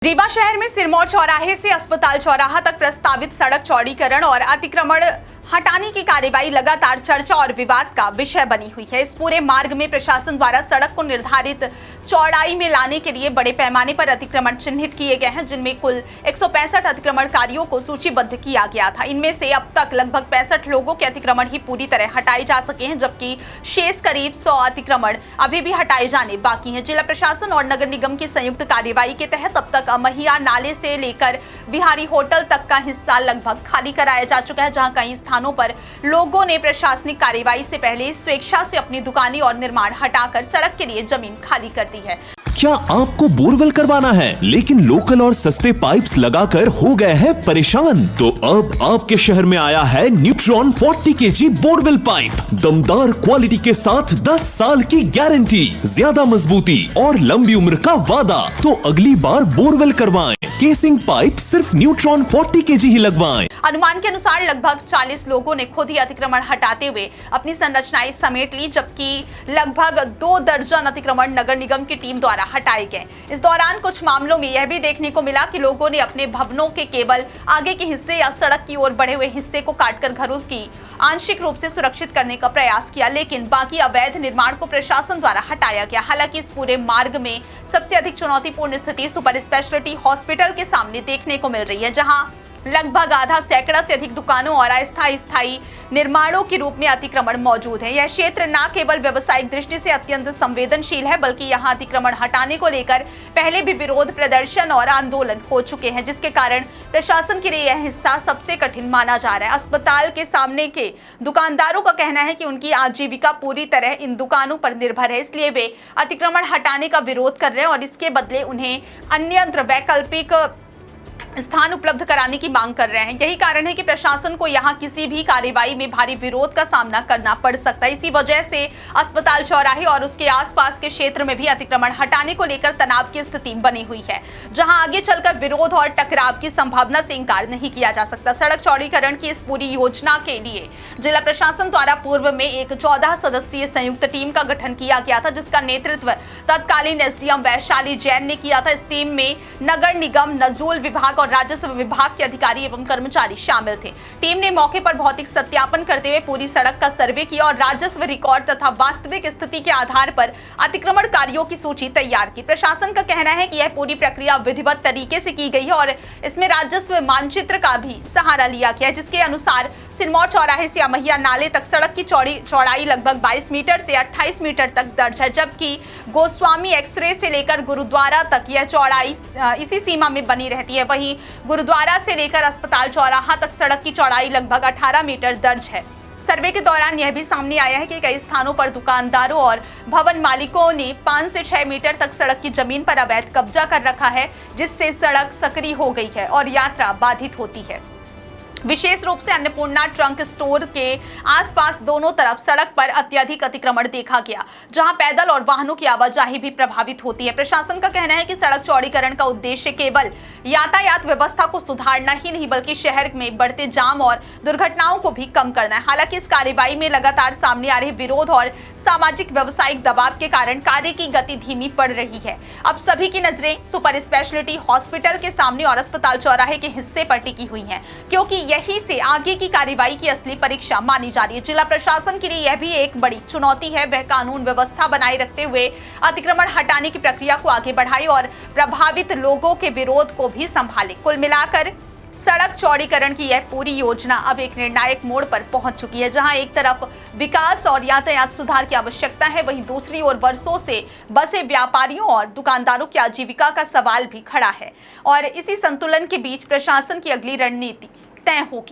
रीवा शहर में सिरमौर चौराहे से अस्पताल चौराहा तक प्रस्तावित सड़क चौड़ीकरण और अतिक्रमण हटाने की कार्यवाही लगातार चर्चा और विवाद का विषय बनी हुई है। इस पूरे मार्ग में प्रशासन द्वारा सड़क को निर्धारित चौड़ाई में लाने के लिए बड़े पैमाने पर अतिक्रमण चिन्हित किए गए हैं, जिनमें कुल 165 अतिक्रमणकारियों को सूचीबद्ध किया गया था। इनमें से अब तक लगभग 65 लोगों के अतिक्रमण ही पूरी तरह हटाए जा सके हैं, जबकि शेष करीब 100 अतिक्रमण अभी भी हटाए जाने बाकी हैं। जिला प्रशासन और नगर निगम की संयुक्त कार्यवाही के तहत अब तक अमहिया नाले से लेकर बिहारी होटल तक का हिस्सा लगभग खाली कराया जा चुका है, जहां कई स्थानों पर लोगों ने प्रशासनिक कार्यवाही से पहले स्वेच्छा से अपनी दुकानें और निर्माण हटाकर सड़क के लिए जमीन खाली कर दी है। क्या आपको बोरवेल करवाना है लेकिन लोकल और सस्ते पाइप्स लगाकर हो गए हैं परेशान? तो अब आपके शहर में आया है न्यूट्रॉन 40 kg बोरवेल पाइप। दमदार क्वालिटी के साथ 10 साल की गारंटी, ज्यादा मजबूती और लंबी उम्र का वादा। तो अगली बार बोरवेल करवाएं, केसिंग पाइप सिर्फ न्यूट्रॉन 40 kg ही लगवाएं। अनुमान के अनुसार लगभग 40 लोगों ने खुद ही अतिक्रमण हटाते हुए अपनी संरचनाएं समेट ली, जबकि लगभग 2 दर्जन अतिक्रमण नगर निगम की टीम द्वारा हटाए गए। इस दौरान कुछ मामलों में यह भी देखने को मिला कि लोगों ने अपने भवनों के केवल आगे के हिस्से या सड़क की ओर बढ़े हुए हिस्से को काटकर घरों की आंशिक रूप से सुरक्षित करने का प्रयास किया, लेकिन बाकी अवैध निर्माण को प्रशासन द्वारा हटाया गया। हालांकि इस पूरे मार्ग में सबसे अधिक चुनौतीपूर्ण स्थिति सुपर स्पेशलिटी हॉस्पिटल के सामने देखने को मिल रही है, जहां लगभग आधा सैकड़ा से अधिक दुकानों और अस्थायी निर्माणों के रूप में अतिक्रमण मौजूद है। यह क्षेत्र न केवल व्यावसायिक दृष्टि से अत्यंत संवेदनशील है, बल्कि यहां अतिक्रमण हटाने को लेकर पहले भी विरोध प्रदर्शन और आंदोलन हो चुके हैं, जिसके कारण प्रशासन के लिए यह हिस्सा सबसे कठिन माना जा रहा है। अस्पताल के सामने के दुकानदारों का कहना है कि उनकी आजीविका पूरी तरह इन दुकानों पर निर्भर है, इसलिए वे अतिक्रमण हटाने का विरोध कर रहे हैं और इसके बदले उन्हें अन्यत्र वैकल्पिक स्थान उपलब्ध कराने की मांग कर रहे हैं। यही कारण है कि प्रशासन को यहां किसी भी कार्यवाही में भारी विरोध का सामना करना पड़ सकता है। इसी वजह से अस्पताल चौराहे और उसके आसपास के क्षेत्र में भी अतिक्रमण हटाने को लेकर तनाव की स्थिति बनी हुई है, जहां आगे चलकर विरोध और टकराव की संभावना से इंकार नहीं किया जा सकता। सड़क चौड़ीकरण की इस पूरी योजना के लिए जिला प्रशासन द्वारा पूर्व में एक 14 सदस्यीय संयुक्त टीम का गठन किया गया था, जिसका नेतृत्व तत्कालीन एसडीएम वैशाली जैन ने किया था। इस टीम में नगर निगम, नजूल विभाग और राजस्व विभाग के अधिकारी एवं कर्मचारी शामिल थे। टीम ने मौके पर भौतिक सत्यापन करते हुए पूरी सड़क का सर्वे किया और राजस्व रिकॉर्ड तथा वास्तविक स्थिति के आधार पर अतिक्रमणकारियों की सूची तैयार की। प्रशासन का कहना है कि यह पूरी प्रक्रिया विधिवत तरीके से की गई है और इसमें राजस्व मानचित्र का भी सहारा लिया गया है, जिसके अनुसार सिरमौर चौराहे से अमहिया नाले तक सड़क की चौड़ाई लगभग 22 मीटर से 28 मीटर तक दर्ज है, जबकि गोस्वामी एक्सरे से लेकर गुरुद्वारा तक यह चौड़ाई इसी सीमा में बनी रहती है। वहीं गुरुद्वारा से लेकर अस्पताल चौराहा तक सड़क की चौड़ाई लगभग 18 मीटर दर्ज है। सर्वे के दौरान यह भी सामने आया है कि कई स्थानों पर दुकानदारों और भवन मालिकों ने 5 से 6 मीटर तक सड़क की जमीन पर अवैध कब्जा कर रखा है, जिससे सड़क सकरी हो गई है और यात्रा बाधित होती है। विशेष रूप से अन्नपूर्णा ट्रंक स्टोर के आसपास दोनों तरफ सड़क पर अत्यधिक अतिक्रमण देखा गया, जहां पैदल और वाहनों की आवाजाही भी प्रभावित होती है। प्रशासन का कहना है कि सड़क चौड़ीकरण का उद्देश्य केवल यातायात व्यवस्था को सुधारना ही नहीं, बल्कि शहर में बढ़ते जाम और दुर्घटनाओं को भी कम करना है। हालांकि इस कार्यवाही में लगातार सामने आ रहे विरोध और सामाजिक व्यवसायिक दबाव के कारण कार्य की गति धीमी पड़ रही है। अब सभी की नजरें सुपर स्पेशलिटी हॉस्पिटल के सामने और अस्पताल चौराहे के हिस्से पर टिकी हुई है, क्योंकि यही से आगे की कार्यवाही की असली परीक्षा मानी जा रही है। जिला प्रशासन के लिए यह भी एक बड़ी चुनौती है, वह कानून व्यवस्था बनाए रखते हुए अतिक्रमण हटाने की प्रक्रिया को आगे बढ़ाए और प्रभावित लोगों के विरोध को भी संभाले। कुल मिलाकर सड़क चौड़ीकरण की यह पूरी योजना अब एक निर्णायक मोड़ पर पहुंच चुकी है, जहां एक तरफ विकास और यातायात सुधार की आवश्यकता है, वहीं दूसरी ओर वर्षों से बसे व्यापारियों और दुकानदारों की आजीविका का सवाल भी खड़ा है और इसी संतुलन के बीच प्रशासन की अगली रणनीति तय होगी।